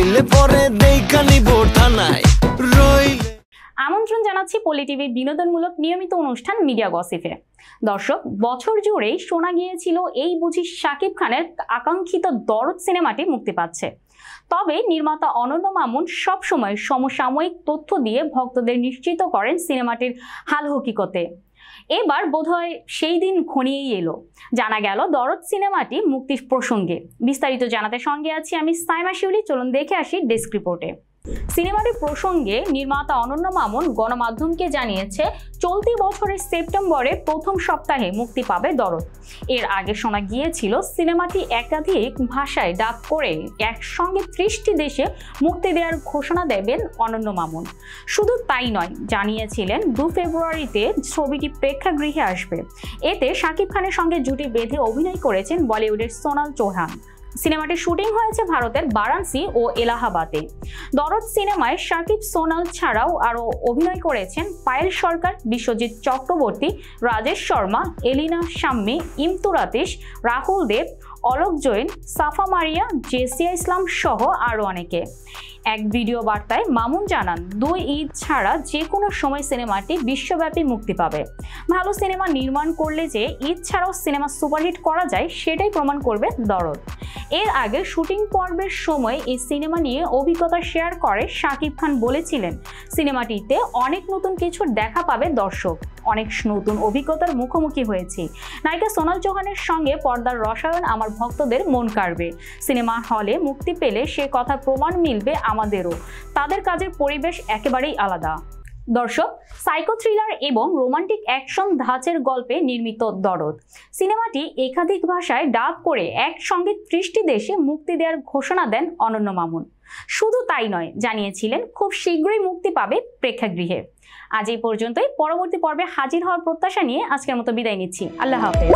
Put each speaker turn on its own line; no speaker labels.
নইলে পরে দেখা নিব থানায় রইলে।
আমন্ত্রণ জানাচ্ছি পলি টিভির বিনোদনমূলক নিয়মিত অনুষ্ঠান মিডিয়া গসিপে। দর্শক, বছর জুড়েই শোনা গিয়েছিল এই বুঝি শাকিব খানের আকাঙ্ক্ষিত দরদ সিনেমাটি মুক্তি পাচ্ছে। তবে নির্মাতা অনন্য মামুন সবসময় সমসাময়িক তথ্য দিয়ে ভক্তদের নিশ্চিত করেন সিনেমাটির হাল হকিকতে। এবার বোধহয় সেই দিন ঘনিয়েই এলো। জানা গেল দরদ সিনেমাটি মুক্তির প্রসঙ্গে। বিস্তারিত জানাতে সঙ্গে আছি আমি সাইমা শিউলি। চলুন দেখে আসি ডেস্ক রিপোর্টে। সিনেমাটির প্রসঙ্গে নির্মাতা অনন্য মামুন গণমাধ্যমকে জানিয়েছে, চলতি বছরের সেপ্টেম্বরে প্রথম সপ্তাহে মুক্তি পাবে দরদ। এর আগে শোনা গিয়েছিল সিনেমাটি একাধিক ভাষায় ডাব করে একসঙ্গে 30টি দেশে মুক্তি দেওয়ার ঘোষণা দেবেন অনন্য মামুন। শুধু তাই নয়, জানিয়েছিলেন 2 ফেব্রুয়ারিতে ছবিটি প্রেক্ষাগৃহে আসবে। এতে শাকিব খানের সঙ্গে জুটি বেঁধে অভিনয় করেছেন বলিউডের সোনাল চৌহান। সিনেমাটির শুটিং হয়েছে ভারতের বারাণসী ও এলাহাবাদে। দরদ সিনেমায় শাকিব, সোনাল ছাড়াও আরও অভিনয় করেছেন পায়েল সরকার, বিশ্বজিৎ চক্রবর্তী, রাজেশ শর্মা, এলিনা শাম্মী, ইমতুর আতিশ, রাহুল দেব, অলোক জৈন, সাফা মারিয়া, জেসিয়া ইসলাম সহ আরও অনেকে। এক ভিডিও বার্তায় মামুন জানান, 2 ঈদ ছাড়া যে কোনো সময় সিনেমাটি বিশ্বব্যাপী মুক্তি পাবে। ভালো সিনেমা নির্মাণ করলে যে ঈদ ছাড়াও সিনেমা সুপারহিট করা যায় সেটাই প্রমাণ করবে দরদ। এর আগে শুটিং পর্বের সময় এই সিনেমা নিয়ে অভিজ্ঞতা শেয়ার করে শাকিব খান বলেছিলেন, সিনেমাটিতে অনেক নতুন কিছু দেখা পাবে দর্শক, অনেক নতুন অভিজ্ঞতার মুখোমুখি হয়েছি। নায়িকা সোনাল চৌহানের সঙ্গে পর্দার রসায়ন আমার ভক্তদের মন কাড়বে। সিনেমা হলে মুক্তি পেলে সে কথা প্রমাণ মিলবে আমাদেরও। তাদের কাজের পরিবেশ একেবারেই আলাদা। দর্শক, সাইকো থ্রিলার এবং রোমান্টিক অ্যাকশন ধাঁচের গল্পে নির্মিত দরদ সিনেমাটি একাধিক ভাষায় ডাব করে একসঙ্গে 30টি দেশে মুক্তি দেওয়ার ঘোষণা দেন অনন্য মামুন। শুধু তাই নয়, জানিয়েছিলেন খুব শীঘ্রই মুক্তি পাবে প্রেক্ষাগৃহে। আজ এই পর্যন্তই। পরবর্তী পর্বে হাজির হওয়ার প্রত্যাশা নিয়ে আজকের মতো বিদায় নিচ্ছি। আল্লাহ হাফেজ।